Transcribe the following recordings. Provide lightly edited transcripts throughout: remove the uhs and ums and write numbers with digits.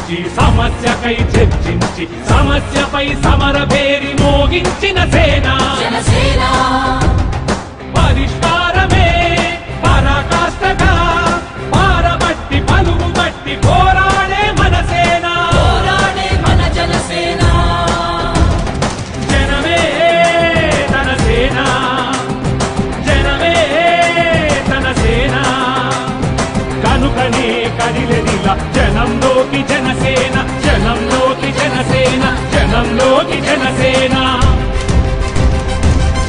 ఆలోచించి సమస్యకై చర్చించి సమస్యపై సమర పేరి మోగించిన సేన జనసేన పరిష్కారమే పరాకాష్ఠగా పారబట్టి పలుగు బట్టి పోరాడే మన సేన పోరాడే మన జనసేన జనమే తన సేన జనమే తన సేన కనుకనే కదిలెదిలా జనంలోకి జనసేన జనంలోకి జనసేన జనంలోకి జనసేన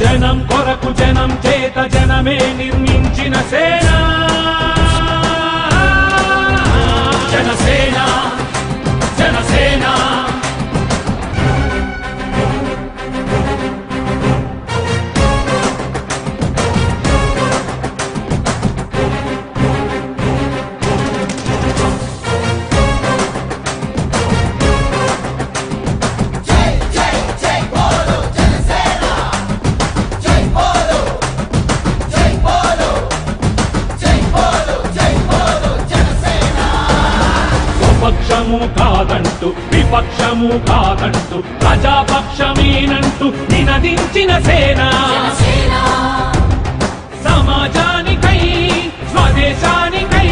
జనం కొరకు జనం చేత జనమే నిర్మించిన సేన జనసేన జనసేన పక్షము కాదంటూ విపక్షము కాదంటూ ప్రజాపక్షమేనంటూ నినదించిన సేన జనసేన సమాజానికై స్వదేశానికై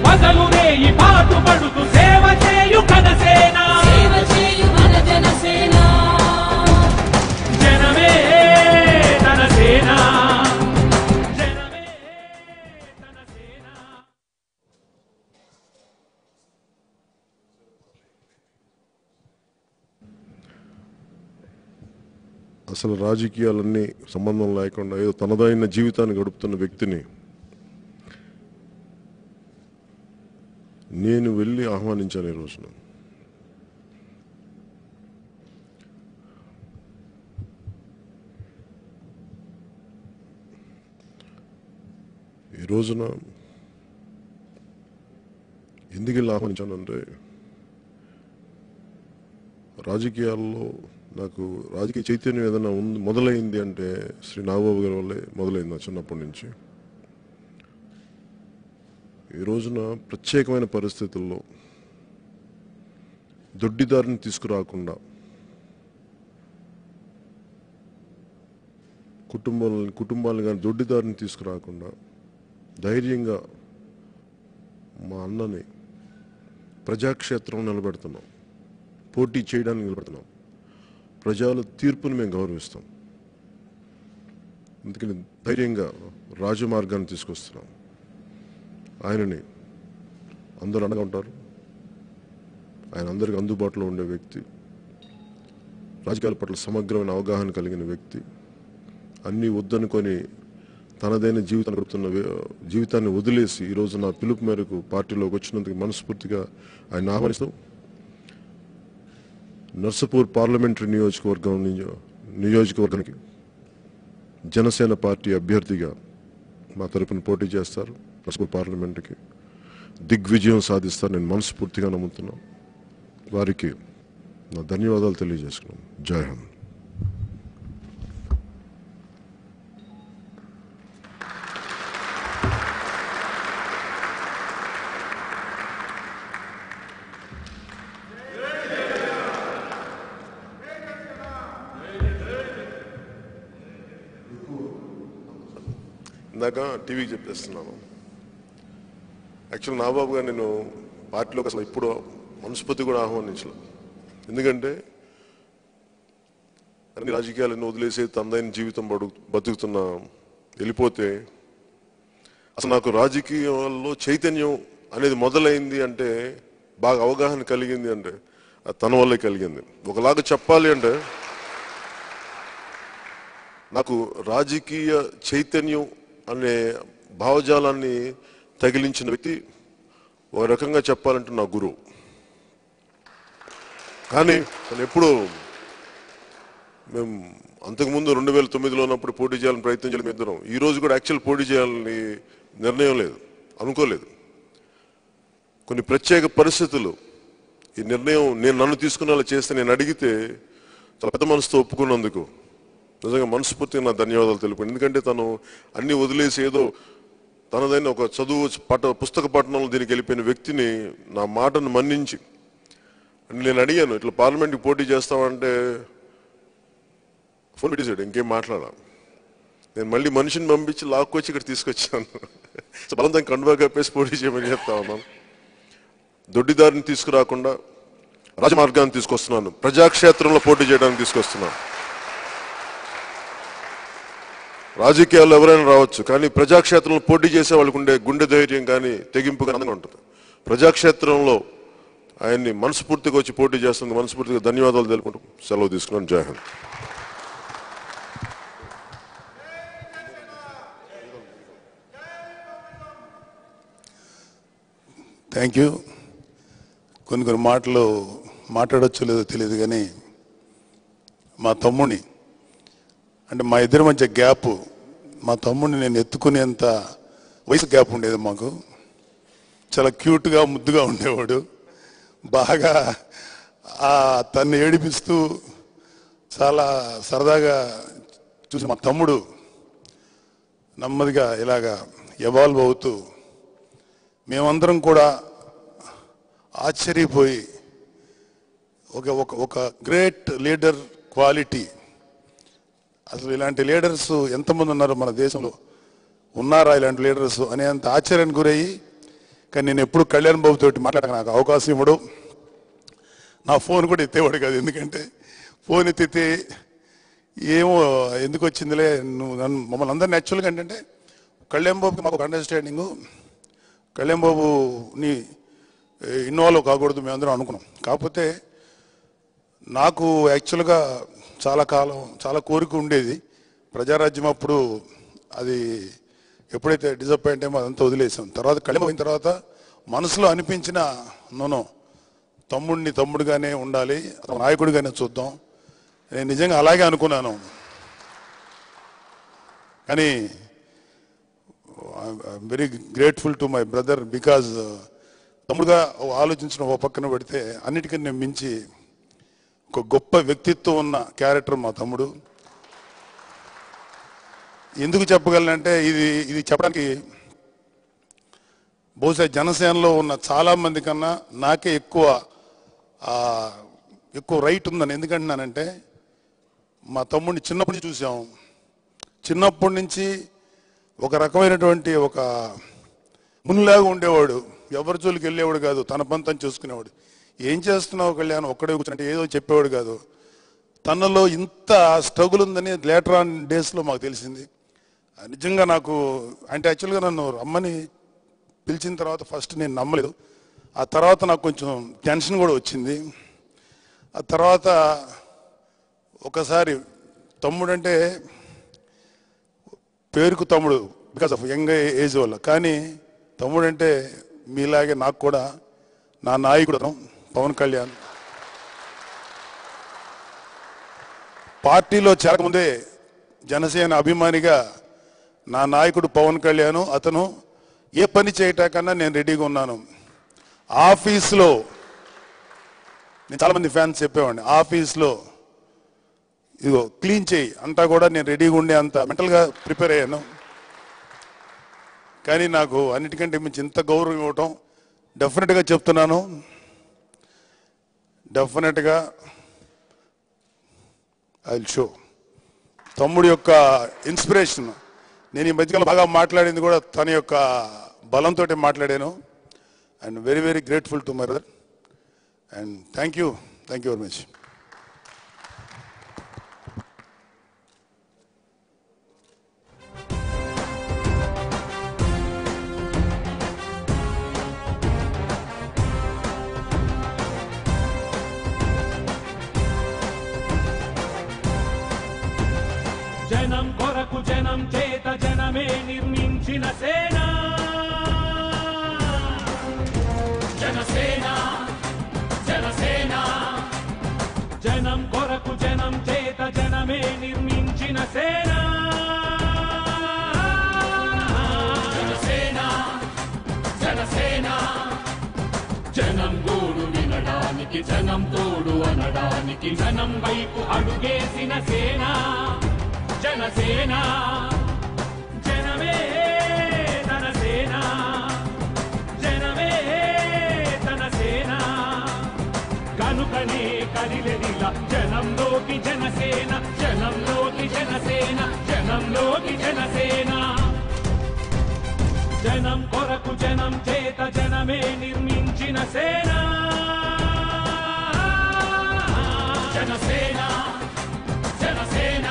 పగలు రేయి పాటుపడుతూ సేవ చేయు కనసేన సేవ చేయు మన జనసేన జనమే తన సేన జనమే తన సేన. అసలు రాజకీయాలన్నీ సంబంధం లేకుండా ఏదో తనదైన జీవితాన్ని గడుపుతున్న వ్యక్తిని నేను వెళ్ళి ఆహ్వానించాను ఈ రోజున. ఈ రోజున ఎందుకు వెళ్ళి ఆహ్వానించానంటే రాజకీయాల్లో నాకు రాజకీయ చైతన్యం ఏదైనా మొదలైంది అంటే శ్రీ నాగబాబు గారి వల్లే మొదలైంది నా చిన్నప్పటి నుంచి. ఈ రోజున ప్రత్యేకమైన పరిస్థితుల్లో దొడ్డిదారిని తీసుకురాకుండా కుటుంబాలను కానీ దొడ్డిదారిని తీసుకురాకుండా ధైర్యంగా మా అన్నని ప్రజాక్షేత్రం నిలబెడుతున్నాం, పోటీ చేయడానికి నిలబెడుతున్నాం. ప్రజల తీర్పుని మేము గౌరవిస్తాం. అందుకని ధైర్యంగా రాజమార్గాన్ని తీసుకొస్తున్నాం. ఆయనని అందరూ అండగా ఉంటారు. ఆయన అందరికీ అందుబాటులో ఉండే వ్యక్తి, రాజకీయాల పట్ల సమగ్రమైన అవగాహన కలిగిన వ్యక్తి, అన్నీ వద్దనుకొని తనదైన జీవితాన్ని వదిలేసి ఈరోజు నా పిలుపు మేరకు పార్టీలోకి వచ్చినందుకు మనస్ఫూర్తిగా ఆయన ఆహ్వానిస్తాం. నర్సాపూర్ పార్లమెంటరీ నియోజకవర్గానికి జనసేన పార్టీ అభ్యర్థిగా మా తరపున పోటీ చేస్తారు. నర్సాపూర్ పార్లమెంటుకి దిగ్విజయం సాధిస్తారు నేను మనస్ఫూర్తిగా నమ్ముతున్నాను. వారికి నా ధన్యవాదాలు తెలియజేసుకున్నాను. జై హింద్. ఇందాక టీవీకి చెప్పేస్తున్నాను. యాక్చువల్ నాగబాబు గారు నేను పార్టీలోకి అసలు ఇప్పుడు మనస్ఫూర్తి కూడా ఆహ్వానించలేదు. ఎందుకంటే అన్ని రాజకీయాలను వదిలేసి తనదైన జీవితం బతుకుతున్న వెళ్ళిపోతే అసలు నాకు రాజకీయాల్లో చైతన్యం అనేది మొదలైంది అంటే బాగా అవగాహన కలిగింది అంటే అది తన వల్లే కలిగింది. ఒకలాగా చెప్పాలి అంటే నాకు రాజకీయ చైతన్యం అనే భావజాలాన్ని తగిలించిన వ్యక్తి ఒక రకంగా చెప్పాలంటే నా గురువు. కానీ ఎప్పుడు మేము అంతకుముందు 2009లో ఉన్నప్పుడు పోటీ చేయాలని ప్రయత్నం చేయడం ఇద్దరం. ఈ రోజు కూడా యాక్చువల్ పోటీ చేయాలని నిర్ణయం లేదు, అనుకోలేదు. కొన్ని ప్రత్యేక పరిస్థితులు ఈ నిర్ణయం నన్ను తీసుకునేలా చేస్తే నేను అడిగితే చాలా పెద్ద మనసుతో ఒప్పుకున్నందుకు నిజంగా మనస్ఫూర్తిగా నా ధన్యవాదాలు తెలుపు. ఎందుకంటే తను అన్ని వదిలేసి ఏదో తనదైన ఒక చదువు పుస్తక పఠనంలో దీనికి వెళ్ళిపోయిన వ్యక్తిని నా మాటను మన్నించి నేను అడిగాను, ఇట్లా పార్లమెంట్కి పోటీ చేస్తామంటే ఫోన్ పెట్టేశాడు, ఇంకేం మాట్లాడా. నేను మళ్ళీ మనిషిని పంపించి లాక్కొచ్చి ఇక్కడ తీసుకొచ్చాను. బలంతం కండువా కప్పేసి పోటీ చేయమని చెప్తా ఉన్నాను. దొడ్డిదారిని తీసుకురాకుండా రాజమార్గాన్ని తీసుకొస్తున్నాను, ప్రజాక్షేత్రంలో పోటీ చేయడానికి తీసుకొస్తున్నాను. రాజకీయాల్లో ఎవరైనా రావచ్చు, కానీ ప్రజాక్షేత్రంలో పోటీ చేసే వాళ్ళకు ఉండే గుండె ధైర్యం కానీ తెగింపు కానీ ఉంటుంది. ప్రజాక్షేత్రంలో ఆయన్ని మనస్ఫూర్తిగా వచ్చి పోటీ చేస్తుంది. మనస్ఫూర్తిగా ధన్యవాదాలు తెలుపుకుంటూ సెలవు తీసుకున్నాను. జై హింద్. Thank you. కొన్ని మాటలు మాట్లాడొచ్చో లేదో తెలియదు, కానీ మా తమ్ముడిని, అంటే మా ఇద్దరి మధ్య గ్యాప్, మా తమ్ముడిని నేను ఎత్తుకునేంత వయసు గ్యాప్ ఉండేది మాకు. చాలా క్యూట్గా ముద్దుగా ఉండేవాడు. బాగా తన్ని ఏడిపిస్తూ చాలా సరదాగా చూసి మా తమ్ముడు నెమ్మదిగా ఇలాగా ఎవాల్వ్ అవుతూ మేమందరం కూడా ఆశ్చర్యపోయి ఒక గ్రేట్ లీడర్ క్వాలిటీ, అసలు ఇలాంటి లీడర్స్ ఎంతమంది ఉన్నారు మన దేశంలో, ఉన్నారా ఇలాంటి లీడర్స్ అనేంత ఆశ్చర్యానికి గురయ్యి. కానీ నేను ఎప్పుడు కళ్యాణ్ బాబు తోటి మాట్లాడక నాకు అవకాశం ఇవ్వడు. నా ఫోన్ కూడా ఎత్తేవాడు కాదు, ఎందుకంటే ఫోన్ ఎత్తితే ఏమో ఎందుకు వచ్చిందిలే, నువ్వు నన్ను మమ్మల్ని అందరినీ యాక్చువల్గా ఏంటంటే కళ్యాణ్ బాబుకి మాకు ఒక అండర్స్టాండింగు, కళ్యాణ్ బాబుని ఇన్వాల్వ్ కాకూడదు మేమందరం అనుకున్నాం. కాకపోతే నాకు యాక్చువల్గా చాలా కాలం చాలా కోరిక ఉండేది ప్రజారాజ్యం. అప్పుడు అది ఎప్పుడైతే డిసప్పాయింట్ అయ్యో అదంతా వదిలేసాం. తర్వాత కళ్యాణ్ అయిన తర్వాత మనసులో అనిపించిన నోనో తమ్ముడిని తమ్ముడుగానే ఉండాలి, నాయకుడిగానే చూద్దాం, నేను నిజంగా అలాగే అనుకున్నాను. కానీ I'm very grateful to my brother, because తమ్ముడుగా ఆలోచించడం ఒక పక్కన పెడితే అన్నిటికన్నా మించి ఒక గొప్ప వ్యక్తిత్వం ఉన్న క్యారెక్టర్ మా తమ్ముడు. ఎందుకు చెప్పగలనంటే ఇది చెప్పడానికి బహుశా జనసేనలో ఉన్న చాలామంది కన్నా నాకే ఎక్కువ రైట్ ఉందని. ఎందుకంటున్నానంటే మా తమ్ముడిని చిన్నప్పటి నుంచి చూసాం. చిన్నప్పటి నుంచి ఒక రకమైనటువంటి ఒక మునిలాగా ఉండేవాడు, ఎవరి జోలికి వెళ్ళేవాడు కాదు, తన పని తను చూసుకునేవాడు. ఏం చేస్తున్నావు కళ్యాణ్ ఒక్కడే కూర్చుంటే ఏదో చెప్పేవాడు కాదు. తనలో ఇంత స్ట్రగుల్ ఉందని లేటర్ ఆన్ డేస్లో మాకు తెలిసింది. నిజంగా నాకు అంటే యాక్చువల్గా నన్ను రమ్మని పిలిచిన తర్వాత ఫస్ట్ నేను నమ్మలేదు. ఆ తర్వాత నాకు కొంచెం టెన్షన్ కూడా వచ్చింది. ఆ తర్వాత ఒకసారి తమ్ముడు అంటే పేరుకు తమ్ముడు బికాస్ ఆఫ్ యంగ్ ఏజ్ వల్ల, కానీ తమ్ముడు అంటే మీలాగే నాకు కూడా నా నాయకుడు పవన్ కళ్యాణ్. పార్టీలో చేరకముందే జనసేన అభిమానిగా నా నాయకుడు పవన్ కళ్యాణ్, అతను ఏ పని చేయటాకన్నా నేను రెడీగా ఉన్నాను. ఆఫీస్లో నేను చాలామంది ఫ్యాన్స్ చెప్పేవాడిని, ఆఫీస్లో ఇదిగో క్లీన్ చేయి అంతా కూడా నేను రెడీగా ఉండే అంత మెంటల్గా ప్రిపేర్ అయ్యాను. కానీ నాకు అన్నిటికంటే మించి ఇంత గౌరవం ఇవ్వటం డెఫినెట్గా చెప్తున్నాను, డెఫినెట్గా ఐ విల్ షో. తమ్ముడి యొక్క ఇన్స్పిరేషన్ నేను ఈ మధ్యకాలం బాగా మాట్లాడింది కూడా తన యొక్క బలంతో మాట్లాడాను. And very very grateful to my brother and thank you very much. జనం కొరకు జనం చేత జనమే నిర్మించిన సేన జనసేన జనసేన జనం కొరకు జనం చేత జనమే నిర్మించిన సేన జనసేన జనసేన జనం గోడు వినడానికి జనం తోడు అనడానికి జనం వైపు అడుగేసిన సేన జనసేన జనమే తన సేన జనమే తన సేన కనుకనే కదిలెదిలా జనంలోకి జనసేన, జనంలోకి జనసేన, జనంలోకి జనసేన. జనం కొరకు జనం చేత జనమే నిర్మించిన సేన, జనసేన జనసేన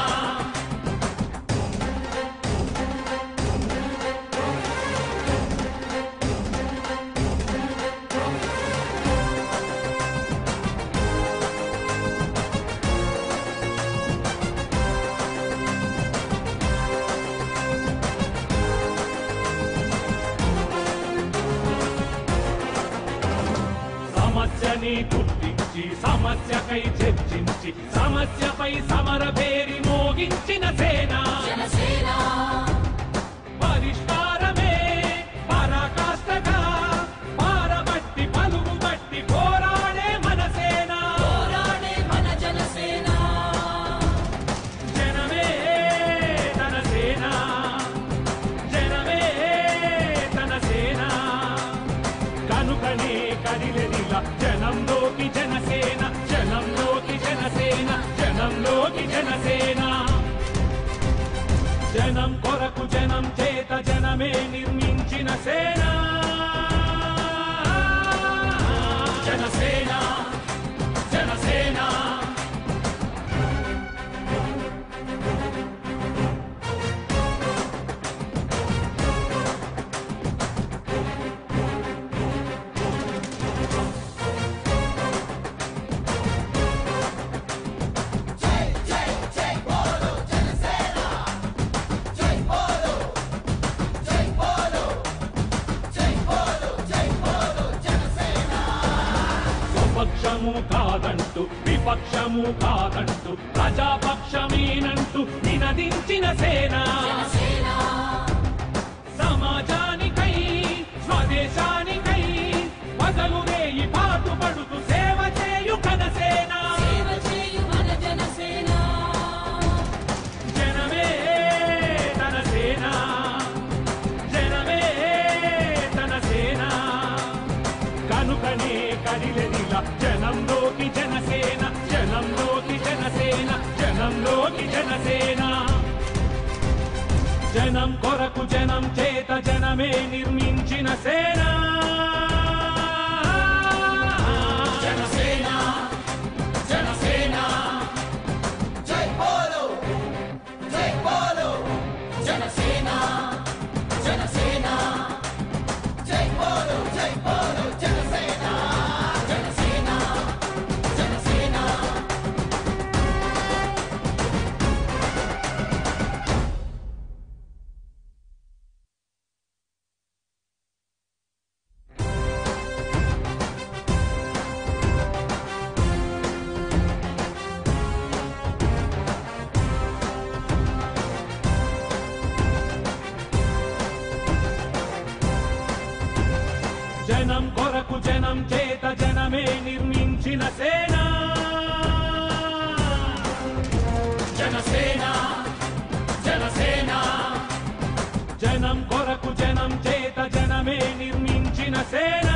సమస్యని గుర్తించి సమస్యకై చర్చించి సమస్యపై సమర పేరి మోగించిన సేన, పరిష్కారమే పరాకాష్ఠగా పారబట్టి పలుగుబట్టి పోరాడే మన సేన, జనమే తన సేన, జనమే తన సేన. కనుకనే కదిలెదిలా జనంలోకి జనసేన, జనంలోకి జనసేన, జనంలోకి జనసేన. జనం కొరకు జనం చేత జనమే నిర్మించిన సేన, జనసేన జనసేన స్వపక్షము కాదంటూ విపక్షము కాదంటూ ప్రజాపక్షమేనంటూ నినదించిన సేన, సమాజానికై స్వదేశానికై వదలు వేయి పాటుపడుతూ సేవ చేయు ఘనసేన, జనమే తన సేన, జనమే తన సేన. కనుకనే కదిలెదిలా జనంలోకి జనసేన, జనంలోకి జనసేన, జనంలోకి జనసేన. జనం కొరకు జనం చేత జనమే నిర్మించిన సేన, జనసేన జనసేన జై బోలో జనసేన జనసేన జై బోలో జనసేన జనసేన జనసేన. జనం కొరకు జనం చేత జనమే నిర్మించిన సేన, జనసేన జనసేన జనం కొరకు జనం చేత జనమే నిర్మించిన సేన.